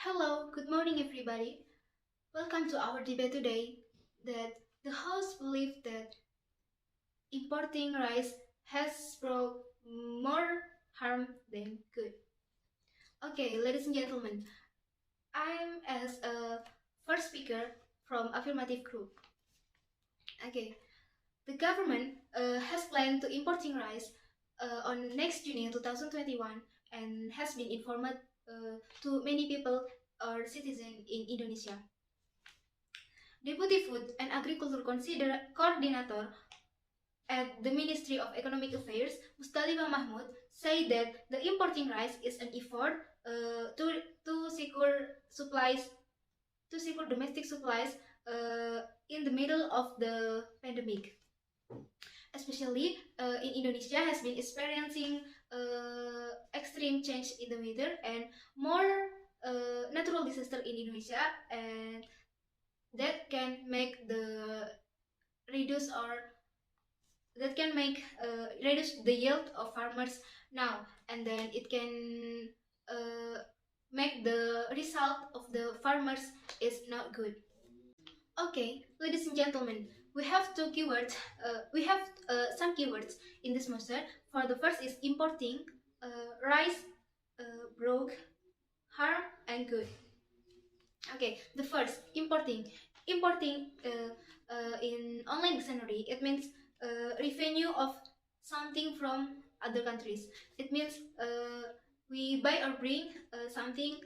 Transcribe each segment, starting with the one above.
Hello, good morning everybody. Welcome to our debate today that the host believes that importing rice has brought more harm than good. Okay, ladies and gentlemen, I'm as a first speaker from Affirmative Group. Okay, the government has planned to importing rice on next June 2021 and has been informed to many people or citizens in Indonesia. Deputy Food and Agriculture Coordinator at the Ministry of Economic Affairs, Mustalifah Mahmud, say that the importing rice is an effort to secure supplies, to secure domestic supplies in the middle of the pandemic. Especially in Indonesia has been experiencing extreme change in the weather and more natural disaster in Indonesia, and that can make the reduce or that can make reduce the yield of farmers now, and then it can make the result of the farmers is not good. Okay, ladies and gentlemen, we have two keywords. We have some keywords in this motion. For the first is importing, rice, broke, harm, and good. Okay, the first importing. Importing in online dictionary, it means revenue of something from other countries. It means we buy or bring something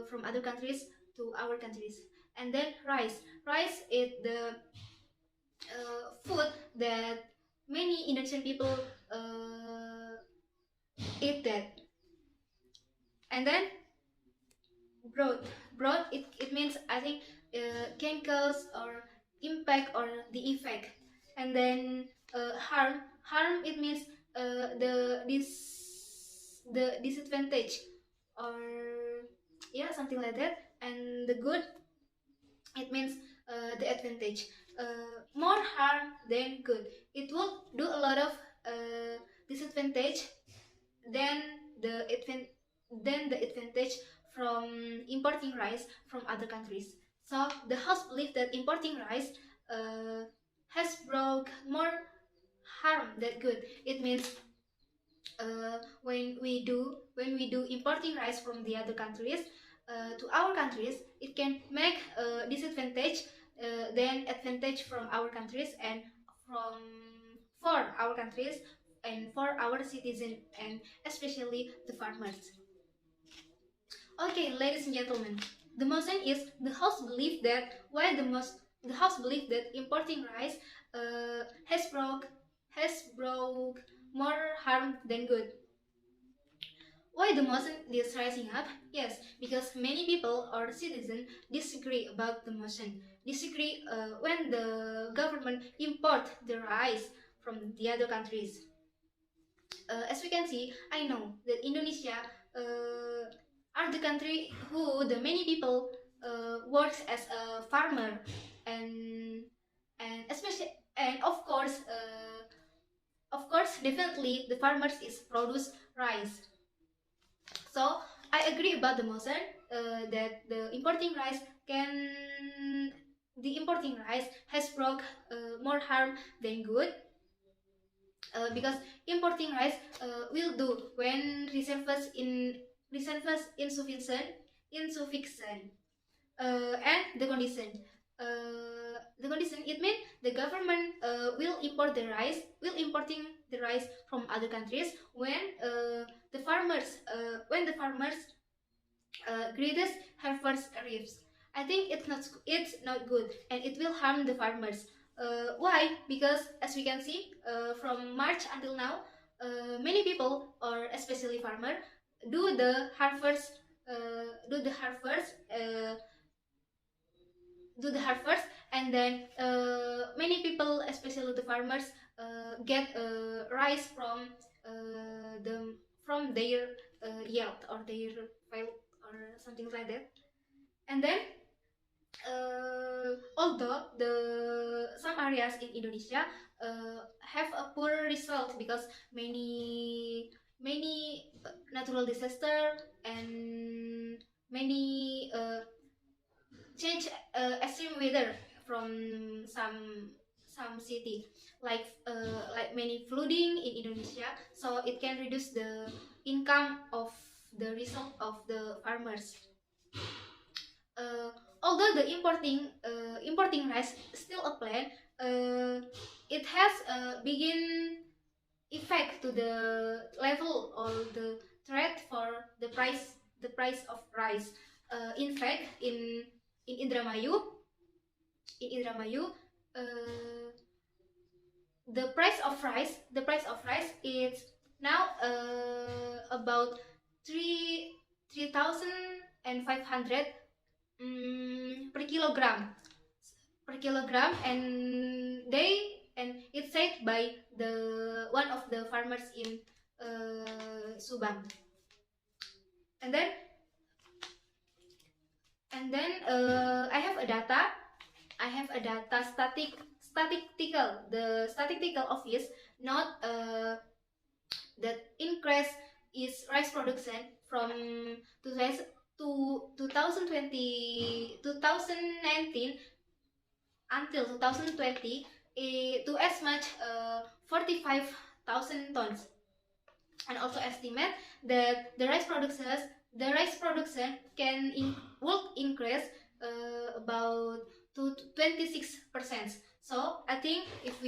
from other countries to our countries. And then rice. Rice is the food that many Indonesian people eat that. And then broad it means I think chemicals or impact or the effect. And then harm it means the disadvantage or yeah, something like that. And the good it means the advantage. More harm than good. It will do a lot of disadvantage than the advantage from importing rice from other countries. So the house believes that importing rice has brought more harm than good. It means when we do importing rice from the other countries to our countries, it can make disadvantage than advantage from our countries and from for our countries and for our citizens and especially the farmers. Okay, ladies and gentlemen, the motion is the house believe that the house believe that importing rice has brought more harm than good. Why the motion is rising up? Yes, because many people or citizens disagree about the motion. Disagree when the government import the rice from the other countries. As we can see, I know that Indonesia are the country who the many people works as a farmer, and especially and of course definitely the farmers is produce rice. So I agree about the motion that the importing rice has brought more harm than good, because importing rice will do when reserves insufficient and the condition it means the government will importing the rice from other countries when the farmers greatest harvest arrives. I think it's not good and it will harm the farmers. Why? Because as we can see, from March until now, many people or especially farmer do the harvest, do the harvest, do the harvest, and then many people, especially the farmers, get rice from their yield or their field or something like that. And then although the some areas in Indonesia have a poor result because many natural disaster and many change extreme weather from some city, like many flooding in Indonesia, so it can reduce the income of the result of the farmers. uh, Although the importing rice still a plan, it has a begin effect to the level or the threat for the price of rice. In fact, in Indramayu, uh, the price of rice is now about 3,500 per kilogram, and it's said by the one of the farmers in Subang. And then I have a data statistical, the statistical office not that increase is rice production from 2019 until 2020 to as much 45,000 tons, and also estimate that the rice production will increase about to 26%. So I think if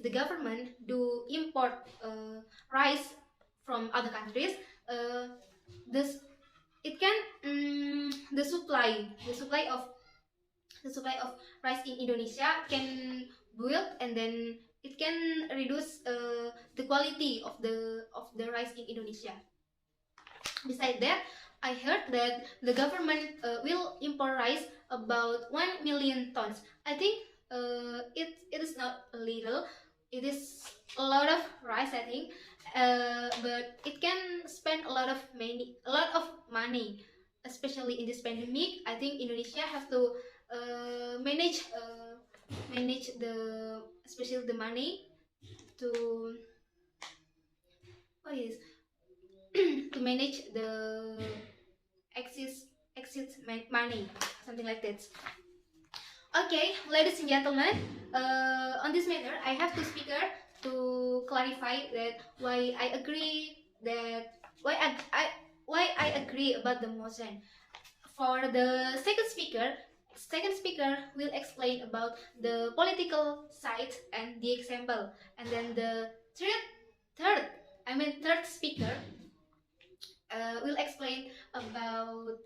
the government do import rice from other countries, this it can the supply of rice in Indonesia can build, and then it can reduce the quality of the rice in Indonesia. Besides that, I heard that the government will import rice about 1 million tons. I think it is not a little, it is a lot of rice, I think, but it can spend a lot of money, especially in this pandemic. I think Indonesia have to manage the especially the money to what is to manage the exit money, something like that. Okay, ladies and gentlemen, on this matter, I have two speakers to clarify that why I agree about the motion. For the second speaker will explain about the political side and the example, and then the third speaker will explain about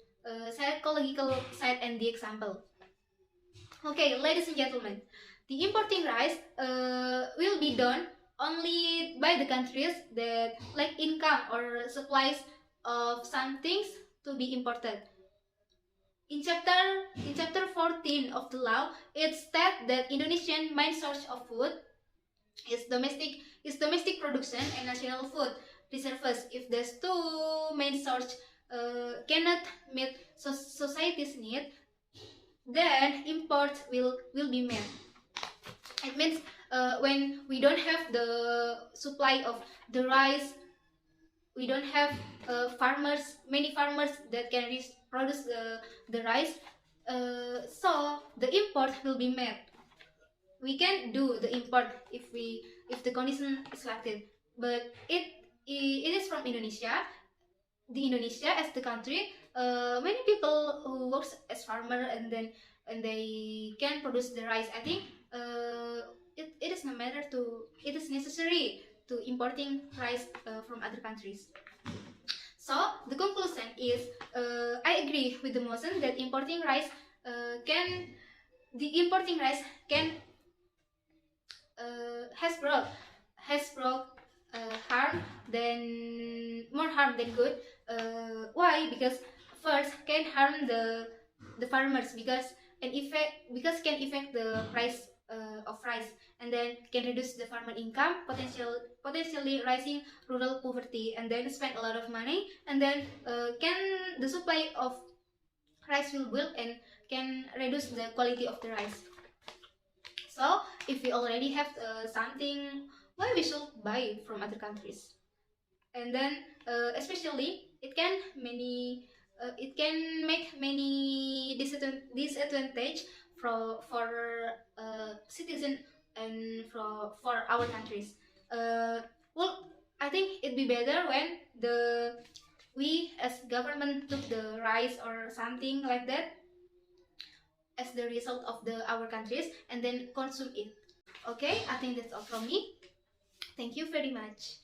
psychological side and the example. Okay, ladies and gentlemen, the importing rice will be done only by the countries that lack income or supplies of some things to be imported. In chapter 14 of the law, it states that Indonesian main source of food is domestic production and national food reserves. If these two main source cannot meet society's need, then imports will be made. It means when we don't have the supply of the rice, we don't have many farmers that can produce the rice, so the import will be made. We can do the import if the condition is like that, but it is from Indonesia. The Indonesia as the country, many people who works as farmer, and they can produce the rice. I think it is no matter to, it is necessary to importing rice from other countries. So the conclusion is, I agree with the motion that importing rice can has brought harm than more harm than good. Why? Because first can harm the farmers, because can affect the price of rice, and then can reduce the farmer income, potentially rising rural poverty, and then spend a lot of money, and then can the supply of rice will build and can reduce the quality of the rice. So if we already have something, why we should buy from other countries? And then especially it can many it can make many disadvantage for citizen and for our countries. Well, I think it'd be better when we as government took the rice or something like that as the result of our countries and then consume it. Okay, I think that's all from me. Thank you very much.